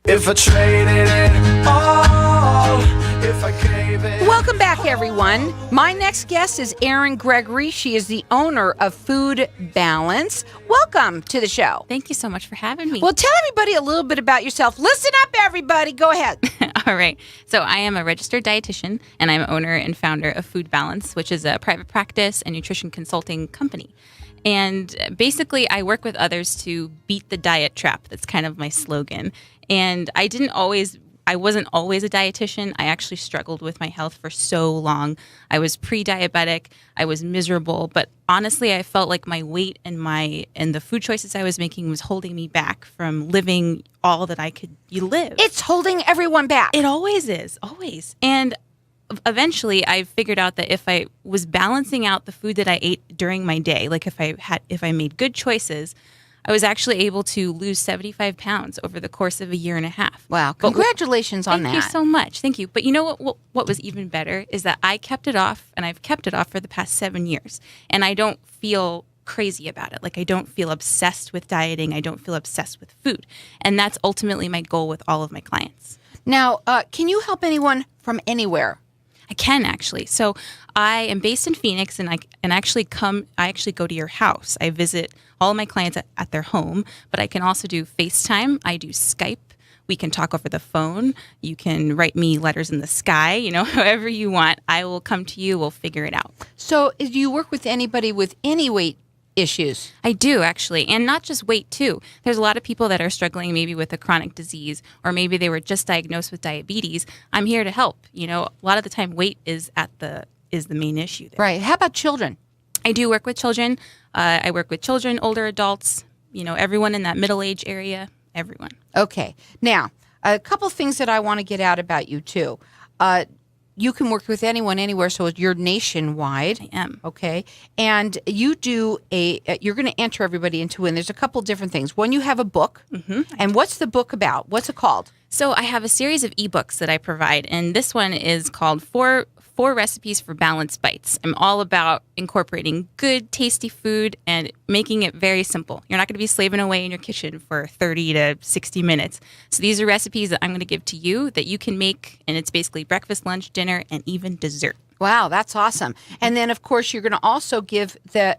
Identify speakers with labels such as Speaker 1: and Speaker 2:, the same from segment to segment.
Speaker 1: If I traded it all, if I gave it.
Speaker 2: Welcome back, everyone. My next guest is Erin Gregory. She is the owner of Food Ballance. Welcome to the show.
Speaker 3: Thank you so much for having me.
Speaker 2: Well, tell everybody a little bit about yourself. Listen up, everybody. Go ahead.
Speaker 3: All right. So I am a registered dietitian, and I'm owner and founder of Food Ballance, which is a private practice and nutrition consulting company. And basically, I work with others to beat the diet trap. That's kind of my slogan. And I wasn't always a dietitian. I actually struggled with my health for so long. I was pre-diabetic. I was miserable. But honestly, I felt like my weight and the food choices I was making was holding me back from living all that I could live.
Speaker 2: It's holding everyone back.
Speaker 3: It always is, always. And eventually I figured out that if I was balancing out the food that I ate during my day, like if I made good choices, I was actually able to lose 75 pounds over the course of a year and a half.
Speaker 2: Wow. Congratulations on that.
Speaker 3: Thank you so much. Thank you. But you know what was even better is that I kept it off, and I've kept it off for the past 7 years. And I don't feel crazy about it. Like, I don't feel obsessed with dieting. I don't feel obsessed with food. And that's ultimately my goal with all of my clients.
Speaker 2: Now, can you help anyone from anywhere?
Speaker 3: I can actually. So I am based in Phoenix, and I actually go to your house. I visit all of my clients at their home, but I can also do FaceTime. I do Skype. We can talk over the phone. You can write me letters in the sky, however you want. I will come to you. We'll figure it out.
Speaker 2: So do you work with anybody with any weight issues?
Speaker 3: I do, actually, and not just weight, too. There's a lot of people that are struggling maybe with a chronic disease, or maybe they were just diagnosed with diabetes. I'm here to help. A lot of the time weight is the main issue there.
Speaker 2: Right. How about children?
Speaker 3: I do work with children. I work with children, older adults, everyone in that middle age area, everyone.
Speaker 2: Okay. Now, a couple things that I want to get out about you, too. You can work with anyone, anywhere, so you're nationwide.
Speaker 3: I am.
Speaker 2: Okay. And you do you're going to enter everybody into Win. There's a couple different things. One, you have a book. Mm-hmm. And what's the book about? What's it called?
Speaker 3: So I have a series of ebooks that I provide, and this one is called Four Recipes for Balanced Bites. I'm all about incorporating good, tasty food and making it very simple. You're not going to be slaving away in your kitchen for 30 to 60 minutes. So these are recipes that I'm going to give to you that you can make, and it's basically breakfast, lunch, dinner, and even dessert.
Speaker 2: Wow, that's awesome. And then, of course, you're going to also give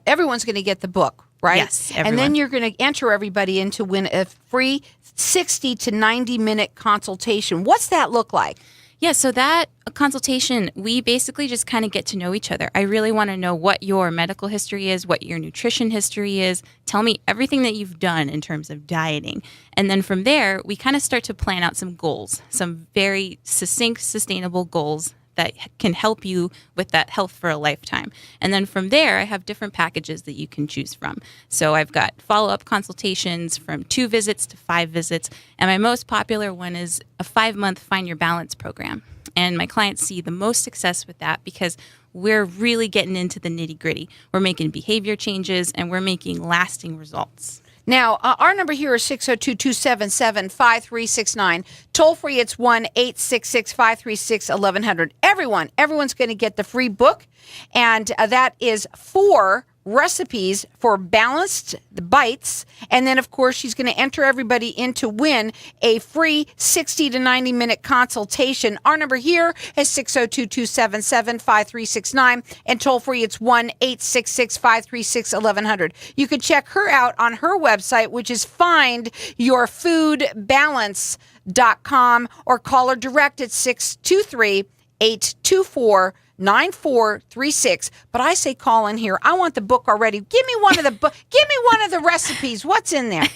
Speaker 2: everyone's going to get the book, right?
Speaker 3: Yes, everyone.
Speaker 2: And then you're going to enter everybody in to win a free 60 to 90-minute consultation. What's that look like?
Speaker 3: Yeah, so that consultation, we basically just kind of get to know each other. I really want to know what your medical history is, what your nutrition history is. Tell me everything that you've done in terms of dieting. And then from there, we kind of start to plan out some goals, some very succinct, sustainable goals that can help you with that health for a lifetime. And then from there, I have different packages that you can choose from. So I've got follow-up consultations from 2 visits to 5 visits. And my most popular one is a 5-month Find Your Balance program. And my clients see the most success with that because we're really getting into the nitty-gritty. We're making behavior changes, and we're making lasting results.
Speaker 2: Now, our number here is 602-277-5369. Toll free, it's 1-866-536-1100. Everyone's going to get the free book, and that is 4 recipes for balanced bites. And then, of course, she's going to enter everybody in to win a free 60 to 90-minute consultation. Our number here is 602-277-5369. And toll free, it's 1-866-536-1100. You can check her out on her website, which is findyourfoodbalance.com, or call her direct at 623-824-9436. But I say call in here. I want the book already. Give me one of the give me one of the recipes. What's in there?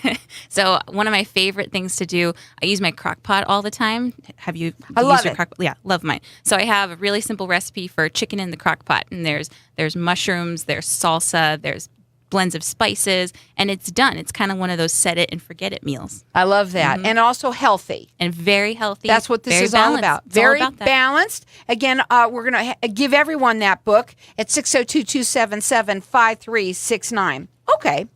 Speaker 3: So one of my favorite things to do, I use my crock pot all the time. Have you
Speaker 2: I love
Speaker 3: used your
Speaker 2: it.
Speaker 3: crock pot? Yeah, love mine. So I have a really simple recipe for chicken in the crock pot. And there's mushrooms, there's salsa, there's blends of spices, and it's done. It's kind of one of those set it and forget it meals.
Speaker 2: I love that.
Speaker 3: Mm-hmm.
Speaker 2: And also healthy.
Speaker 3: And very healthy.
Speaker 2: That's what this is all about.
Speaker 3: It's all
Speaker 2: Very
Speaker 3: about that.
Speaker 2: balanced. Again, we're going to give everyone that book at 602-277-5369. Okay.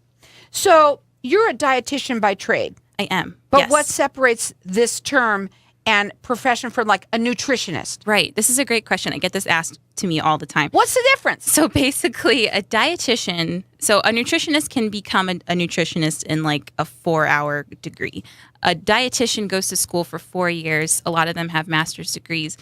Speaker 2: So you're a dietitian by trade.
Speaker 3: I am.
Speaker 2: But
Speaker 3: yes.
Speaker 2: what separates this term and profession for like a nutritionist?
Speaker 3: Right. This is a great question. I get this asked to me all the time.
Speaker 2: What's the difference?
Speaker 3: So basically, a dietitian, so a nutritionist can become a nutritionist in like a 4-hour degree. A dietitian goes to school for 4 years. A lot of them have master's degrees.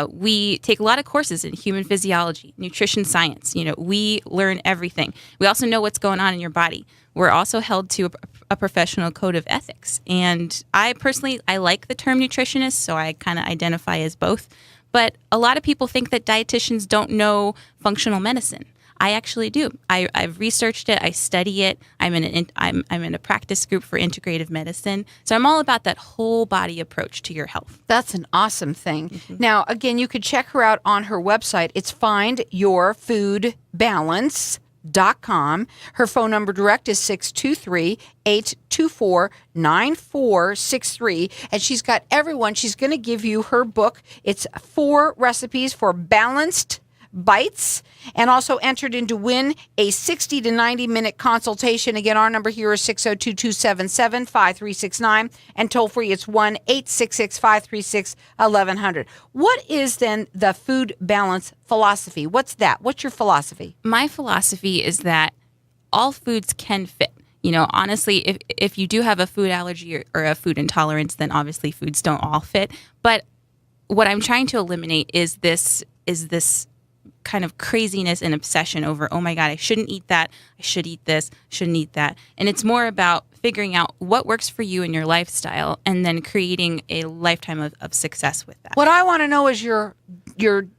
Speaker 3: We take a lot of courses in human physiology, nutrition science. We learn everything. We also know what's going on in your body. We're also held to a professional code of ethics. And I personally like the term nutritionist, so I kind of identify as both. But a lot of people think that dietitians don't know functional medicine. I actually do. I've researched it. I study it. I'm in a practice group for integrative medicine. So I'm all about that whole body approach to your health.
Speaker 2: That's an awesome thing. Now, again, you could check her out on her website. It's findyourfoodbalance.com. Her phone number direct is 623-824-9463. And she's got everyone. She's going to give you her book. It's 4 recipes for balanced bites, and also entered in to win a 60 to 90 minute consultation. Again, our number here is 602-277-5369, and toll free it's 1-866-536-1100. What is then the food balance philosophy? What's that? What's your philosophy?
Speaker 3: My philosophy is that all foods can fit. Honestly, if you do have a food allergy or a food intolerance, then obviously foods don't all fit. But what I'm trying to eliminate is this kind of craziness and obsession over, oh my God, I shouldn't eat that. I should eat this, shouldn't eat that. And it's more about figuring out what works for you in your lifestyle and then creating a lifetime of success with that.
Speaker 2: What I want to know is your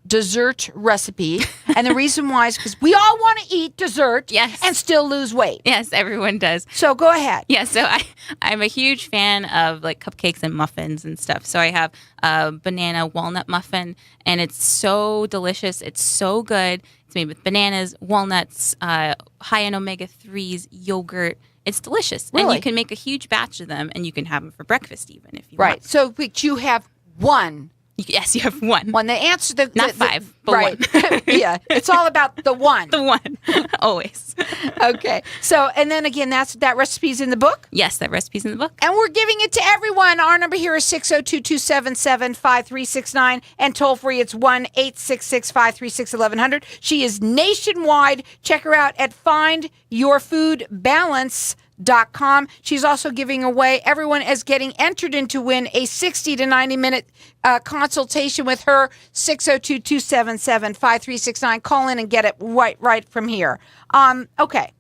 Speaker 2: dessert recipe. And the reason why is because we all want to eat dessert and still lose weight.
Speaker 3: Yes, everyone does.
Speaker 2: So go ahead.
Speaker 3: Yeah, so I'm a huge fan of like cupcakes and muffins and stuff. So I have a banana walnut muffin, and it's so delicious. It's so good. It's made with bananas, walnuts, high in omega-3s, yogurt. It's delicious.
Speaker 2: Really?
Speaker 3: And you can make a huge batch of them, and you can have them for breakfast even if you
Speaker 2: Right.
Speaker 3: want.
Speaker 2: So but you have one.
Speaker 3: Yes, you have one.
Speaker 2: When they answer
Speaker 3: Not five, but
Speaker 2: right.
Speaker 3: one.
Speaker 2: Yeah, it's all about the one.
Speaker 3: The one. Always.
Speaker 2: Okay. So, and then again, that recipe's in the book?
Speaker 3: Yes, that recipe's in the book.
Speaker 2: And we're giving it to everyone. Our number here is 602-277-5369, and toll free it's 1-866-536-1100. She is nationwide. Check her out at findyourfoodbalance.com. She's also giving away, everyone is getting entered in to win a 60 to 90 minute consultation with her. 602-277-5369. Call in and get it right from here. Okay.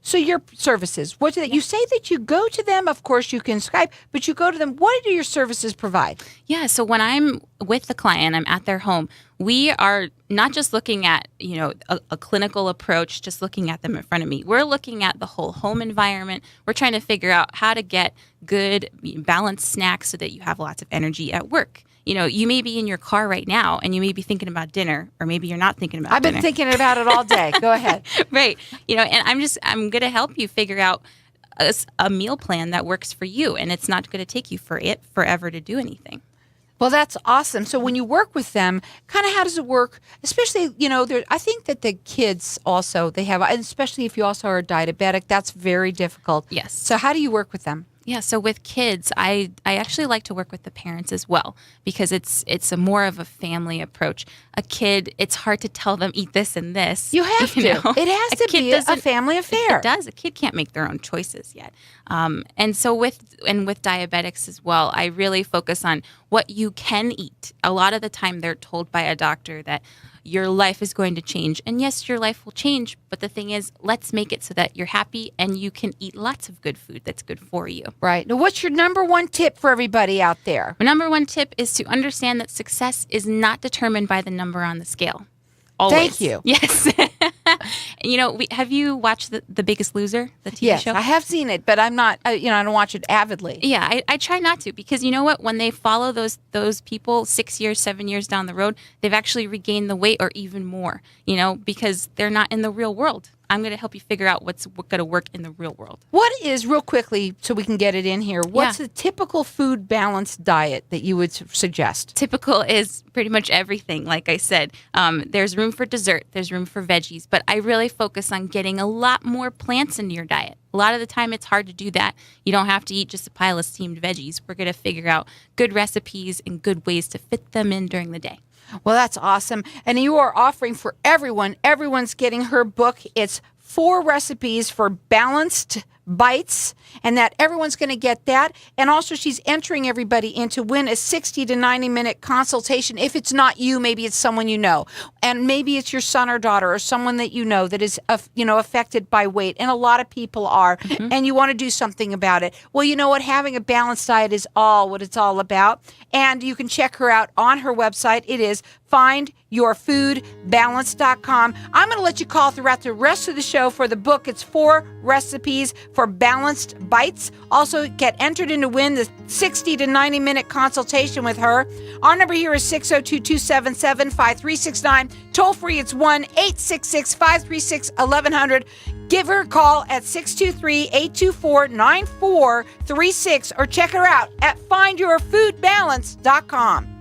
Speaker 2: So your services, what do they, you say that you go to them, of course you can Skype, but you go to them. What do your services provide?
Speaker 3: Yeah, so when I'm with the client, I'm at their home, we are not just looking at, a clinical approach, just looking at them in front of me. We're looking at the whole home environment. We're trying to figure out how to get good, balanced snacks so that you have lots of energy at work. You may be in your car right now and you may be thinking about dinner, or maybe you're not thinking about dinner.
Speaker 2: I've been thinking about it all day. Go ahead.
Speaker 3: Right. And I'm going to help you figure out a meal plan that works for you, and it's not going to take you forever to do anything.
Speaker 2: Well, that's awesome. So when you work with them, kind of how does it work? Especially, I think that the kids also, they have, and especially if you also are diabetic, that's very difficult.
Speaker 3: Yes.
Speaker 2: So how do you work with them?
Speaker 3: Yeah, so with kids, I actually like to work with the parents as well, because it's a more of a family approach. A kid, it's hard to tell them eat this and this.
Speaker 2: You have to. It has to be a family affair.
Speaker 3: It does. A kid can't make their own choices yet. And so with diabetics as well, I really focus on what you can eat. A lot of the time they're told by a doctor that your life is going to change. And yes, your life will change. But the thing is, let's make it so that you're happy and you can eat lots of good food that's good for you.
Speaker 2: Right. Now, what's your number one tip for everybody out there?
Speaker 3: My number one tip is to understand that success is not determined by the number on the scale. Always.
Speaker 2: Thank you.
Speaker 3: Yes. Have you watched the Biggest Loser, the TV
Speaker 2: yes,
Speaker 3: show?
Speaker 2: I have seen it, but I'm not, I don't watch it avidly.
Speaker 3: Yeah, I try not to, because you know what? When they follow those people 6 years, 7 years down the road, they've actually regained the weight or even more, because they're not in the real world. I'm going to help you figure out what's going to work in the real world.
Speaker 2: What is, real quickly, so we can get it in here, what's the typical food balanced diet that you would suggest?
Speaker 3: Typical is pretty much everything. Like I said, there's room for dessert, there's room for veggies, but I really focus on getting a lot more plants into your diet. A lot of the time it's hard to do that. You don't have to eat just a pile of steamed veggies. We're going to figure out good recipes and good ways to fit them in during the day.
Speaker 2: Well, that's awesome. And you are offering for everyone. Everyone's getting her book. It's 4 recipes for balanced bites, and that everyone's going to get that. And also, she's entering everybody in to win a 60 to 90-minute consultation. If it's not you, maybe it's someone you know, and maybe it's your son or daughter or someone that you know that is, affected by weight, and a lot of people are, and you want to do something about it. Well, you know what? Having a balanced diet is what it's all about. And you can check her out on her website. It is findyourfoodbalance.com. I'm going to let you call throughout the rest of the show for the book. It's 4 recipes for balanced bites. Also, get entered in to win the 60 to 90-minute consultation with her. Our number here is 602-277-5369. Toll free, it's 1-866-536-1100. Give her a call at 623-824-9436 or check her out at findyourfoodbalance.com.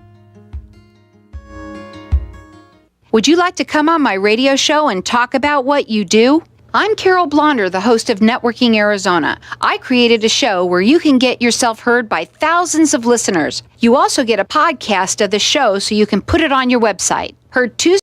Speaker 2: Would you like to come on my radio show and talk about what you do? I'm Carol Blonder, the host of Networking Arizona. I created a show where you can get yourself heard by thousands of listeners. You also get a podcast of the show so you can put it on your website. Heard Tuesday